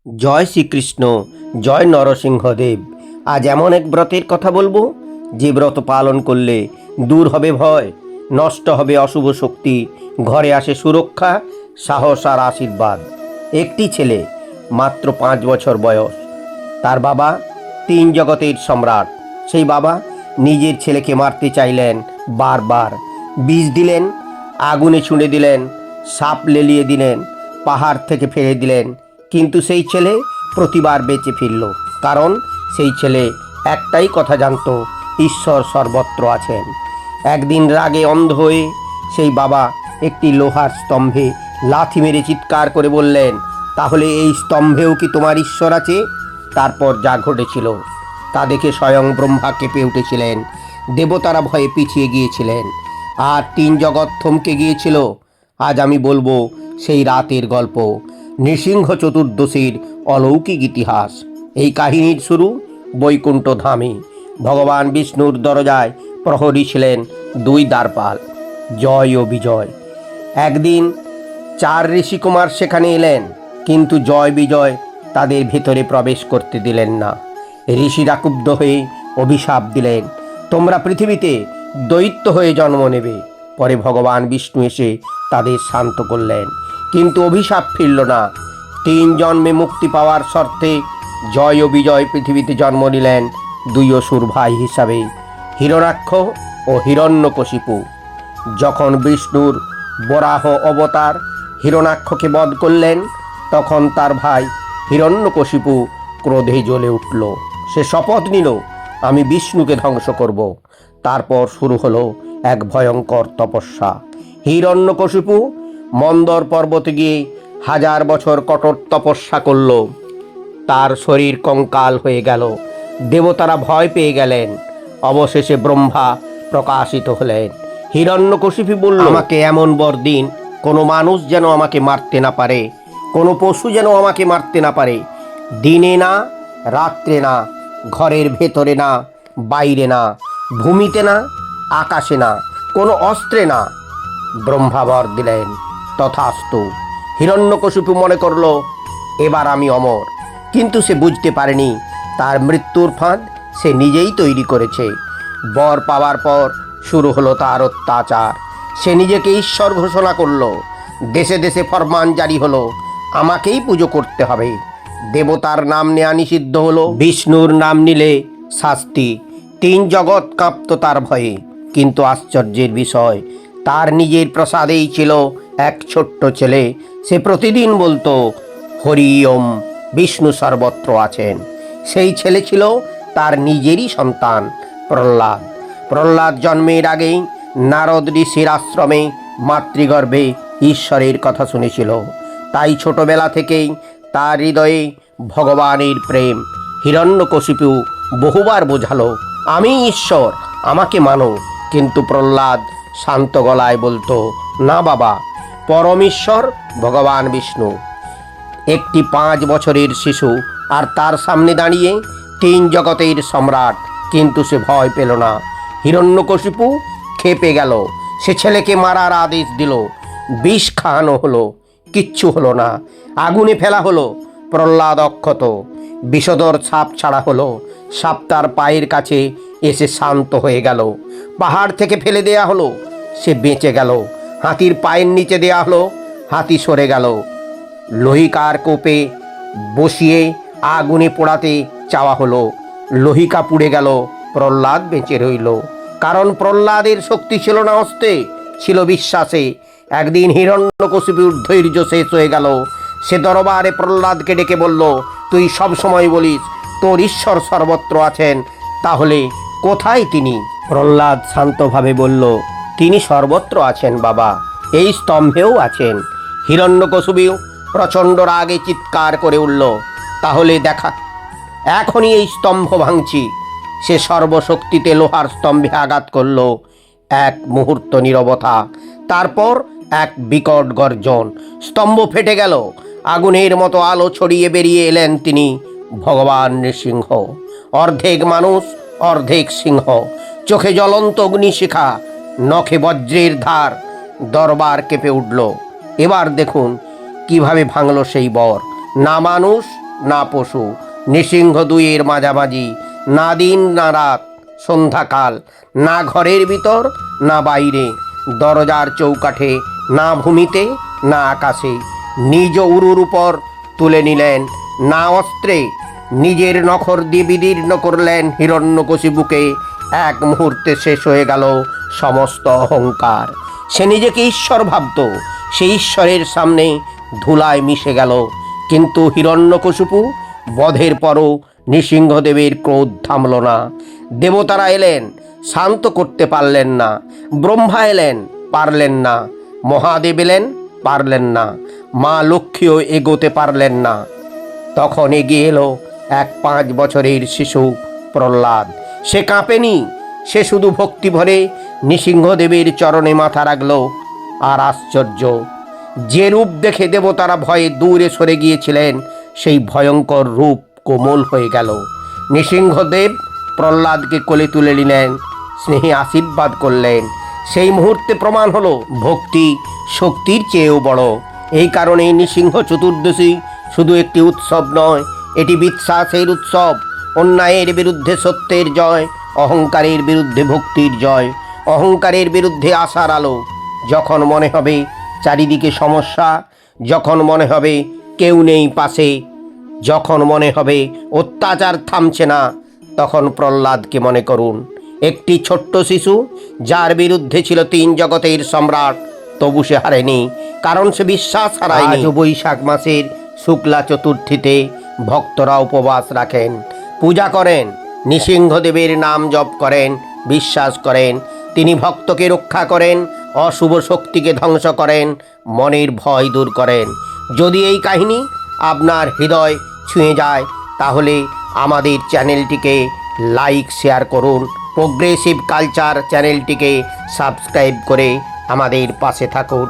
জয় শ্রীকৃষ্ণ। জয় নরসিংহদেব। আজ এমন এক ব্রতের কথা বলবো যে ব্রত পালন করলে দূর হবে ভয়, নষ্ট হবে অশুভ শক্তি, ঘরে আসে সুরক্ষা, সাহস আর আশীর্বাদ। একটি ছেলে, মাত্র 5 বছর বয়স। তার বাবা তিন জগতের সম্রাট। সেই বাবা নিজের ছেলেকে মারতে চাইলেন, বারবার বিষ দিলেন, আগুনে ছুঁড়ে দিলেন, সাপ লেলিয়ে দিলেন, পাহাড় থেকে ফেলে দিলেন, কিন্তু সেই ছেলে প্রতিবার বেঁচে ফিরল। কারণ সেই ছেলে একটাই কথা জানতো, ঈশ্বর সর্বত্র আছেন। একদিন রাগে অন্ধ হয়ে সেই বাবা একটি লোহার স্তম্ভে লাথি মেরে চিৎকার করে বললেন, তাহলে এই স্তম্ভেও কি তোমার ঈশ্বর আছে? তারপর যা ঘটেছিল তা দেখে স্বয়ং ব্রহ্মা কেঁপে উঠেছিলেন, দেবতারা ভয়ে পিছিয়ে গিয়েছিলেন, আর তিন জগৎ থমকে গিয়েছিল। আজ আমি বলবো সেই রাতের গল্প, নৃসিংহ চতুর্দশীর অলৌকিক ইতিহাস। এই কাহিনীর শুরু বৈকুণ্ঠ ধামে। ভগবান বিষ্ণুর দরজায় প্রহরী ছিলেন দুই দ্বারপাল, জয় ও বিজয়। একদিন 4 ঋষিকুমার সেখানে এলেন, কিন্তু জয় বিজয় তাদের ভেতরে প্রবেশ করতে দিলেন না। ঋষিরা ক্ষুব্ধ হয়ে অভিশাপ দিলেন, তোমরা পৃথিবীতে দৈত্য হয়ে জন্ম নেবে। পরে ভগবান বিষ্ণু এসে তাদের শান্ত করলেন, কিন্তু অভিশাপ ফিরল না। 3 জন্মে মুক্তি পাওয়ার শর্তে জয় ও বিজয় পৃথিবীতে জন্ম নিলেন 2 অসুর ভাই হিসাবে, হিরণ্যাক্ষ ও হিরণ্যকশিপু। যখন বিষ্ণুর বরাহ অবতার হিরণ্যাক্ষকে বধ করলেন, তখন তার ভাই হিরণ্যকশিপু ক্রোধে জ্বলে উঠল। সে শপথ নিল, আমি বিষ্ণুকে ধ্বংস করব। তারপর শুরু হলো এক ভয়ঙ্কর তপস্যা। হিরণ্যকশিপু মন্দর পর্বতে গিয়ে 1000 বছর কঠোর তপস্যা করল। তার শরীর কঙ্কাল হয়ে গেল, দেবতারা ভয় পেয়ে গেলেন। অবশেষে ব্রহ্মা প্রকাশিত হলেন। হিরণ্যকশিপু বলল, আমাকে এমন বর দিন, কোনো মানুষ যেন আমাকে মারতে না পারে, কোনো পশু যেন আমাকে মারতে না পারে। দিনে না, রাত্রে না, ঘরের ভেতরে না, বাইরে না, ভূমিতে না, আকাশে না, কোনো অস্ত্রে না। ব্রহ্মা বর দিলেন, তথাস্তু। হিরণ্যকশিপু মনে করল, এবার আমি অমর। কিন্তু সে বুঝতে পারেনি তার মৃত্যুর ফাঁদ সে নিজেই তৈরি করেছে। বর পাওয়ার পর শুরু হলো তার অত্যাচার। সে নিজেকে ঈশ্বর ঘোষণা করলো। দেশে দেশে ফরমান জারি হলো, আমাকেই পুজো করতে হবে। দেবতার নাম নেওয়া নিষিদ্ধ হলো, বিষ্ণুর নাম নিলে শাস্তি। 3 জগৎ কাঁপত তার ভয়ে। কিন্তু আশ্চর্যের বিষয়, তার নিজের প্রসাদেই ছিল এক ছোট্ট ছেলে। সে প্রতিদিন বলতো, হরি ওম, বিষ্ণু সর্বত্র আছেন। সেই ছেলে ছিল তার নিজেরই সন্তান, প্রহ্লাদ। প্রহ্লাদ জন্মের আগেই নারদ ঋষির আশ্রমে মাতৃগর্ভে ঈশ্বরের কথা শুনেছিল। তাই ছোটবেলা থেকেই তার হৃদয়ে ভগবানের প্রেম। হিরণ্যকশিপু বহুবার বোঝালো, আমি ঈশ্বর, আমাকে মানো। কিন্তু প্রহ্লাদ শান্ত গলায় বলতো, না বাবা, পরমেশ্বর ভগবান বিষ্ণু। একটি 5 বছরের শিশু, আর তার সামনে দাঁড়িয়ে 3 জগতের সম্রাট। কিন্তু সে ভয় পেল না। হিরণ্যকশিপু ক্ষেপে গেল। সে ছেলেকে মারার আদেশ দিল। বিষ খাওয়ানো হলো, কিচ্ছু হলো না। আগুনে ফেলা হলো, প্রহ্লাদ অক্ষত। বিষধর সাপ ছাড়া হলো, সাপ তার পায়ের কাছে এসে শান্ত হয়ে গেল। পাহাড় থেকে ফেলে দেয়া হলো, সে বেঁচে গেল। হাতির পায়ের নিচে দেয়া হলো, হাতি সরে গেল। লোহিকার কোপে বসিয়ে আগুনে পোড়াতে চাওয়া হলো, লোহিকা পুড়ে গেল, প্রহ্লাদ বেঁচে রইল। কারণ প্রহ্লাদের শক্তি ছিল না অস্ত্রে, ছিল বিশ্বাসে। একদিন হিরণ্যকশিপুর ধৈর্য শেষ হয়ে গেল। সে দরবারে প্রহ্লাদকে ডেকে বলল, তুই সব সময় বলিস তোর ঈশ্বর সর্বত্র আছেন, তাহলে কোথায় তিনি? প্রহ্লাদ শান্তভাবে বলল, তিনি সর্বত্র আছেন বাবা, এই স্তম্ভেও আছেন। হিরণ্যকশিপু প্রচণ্ড রাগে চিৎকার করে উঠল, তাহলে দেখা, এখনই এই স্তম্ভ ভাঙছি। সে সর্বশক্তিতে লোহার স্তম্ভে আঘাত করল। এক মুহূর্ত নীরবতা, তারপর এক বিকট গর্জন। স্তম্ভ ফেটে গেল। আগুনের মতো আলো ছড়িয়ে বেরিয়ে এলেন তিনি, ভগবান নৃসিংহ। অর্ধেক মানুষ, অর্ধেক সিংহ। চোখে জ্বলন্ত অগ্নিশিখা, নখে বজ্রের ধার। দরবার কেঁপে উঠল। এবার দেখুন কিভাবে ভাঙল সেই বর। না মানুষ, না পশু, নৃসিংহ দুইয়ের মাঝামাঝি, না দিন না রাত, সন্ধ্যাকাল, না ঘরের ভিতর না বাইরে, দরজার চৌকাঠে না ভূমিতে না আকাশে, নিজ উরুর উপর তুলে নিলেন না অস্ত্রে, নিজের নখর দিয়ে বিদীর্ণ করলেন হিরণ্যকশিপুকে। এক মুহূর্তে শেষ হয়ে গেল সমস্ত অহংকার। সে নিজেকে ঈশ্বর ভাবত, সে ঈশ্বরের সামনে ধুলায় মিশে গেল। কিন্তু হিরণ্যকশিপু বধের পরও নৃসিংহদেবের ক্রোধ থামল না। দেবতারা এলেন, শান্ত করতে পারলেন না। ব্রহ্মা এলেন, পারলেন না। মহাদেব এলেন, পারলেন না। মা লক্ষ্মীও এগোতে পারলেন না। তখন এগিয়ে এলো এক 5 বছরের শিশু প্রহ্লাদ। সে কাঁপেনি, সে শুধু ভক্তি ভরে নৃসিংহদেবের চরণে মাথা রাখল। আর আশ্চর্য, যে রূপ দেখে দেবতারা ভয়ে দূরে সরে গিয়েছিলেন, সেই ভয়ঙ্কর রূপ কোমল হয়ে গেল। নৃসিংহদেব প্রহ্লাদকে কোলে তুলে নিলেন, স্নেহে আশীর্বাদ করলেন। সেই মুহূর্তে প্রমাণ হলো ভক্তি শক্তির চেয়েও বড়। এই কারণেই নৃসিংহ চতুর্দশী শুধু একটি উৎসব নয়, এটি বিশ্বাসের উৎসব। অন্যায়ের বিরুদ্ধে সত্যের জয়, অহংকারের বিরুদ্ধে ভক্তির জয়, অহংকারের বিরুদ্ধে আশার আলো। যখন মনে হবে চারিদিকে সমস্যা, যখন মনে হবে কেউ নেই পাশে, যখন মনে হবে অত্যাচার থামছে না, তখন প্রহ্লাদকে মনে করুন। একটি ছোট্ট শিশু যার বিরুদ্ধে ছিল 3 জগতের সম্রাট, তবু সে হারেনি, কারণ সে বিশ্বাস হারায়নি। আজও বৈশাখ মাসের শুক্লা চতুর্থীতে ভক্তরা উপবাস রাখেন, পূজা করেন, নৃসিংহদেবের নাম জপ করেন, বিশ্বাস করেন তিনি ভক্তকে রক্ষা করেন, অশুভ শক্তিকে ধ্বংস করেন, মনের ভয় দূর করেন। যদি এই কাহিনী আপনার হৃদয় ছুঁয়ে যায়, তাহলে আমাদের চ্যানেলটিকে লাইক শেয়ার করুন, প্রোগ্রেসিভ কালচার চ্যানেলটিকে সাবস্ক্রাইব করে আমাদের পাশে থাকুন।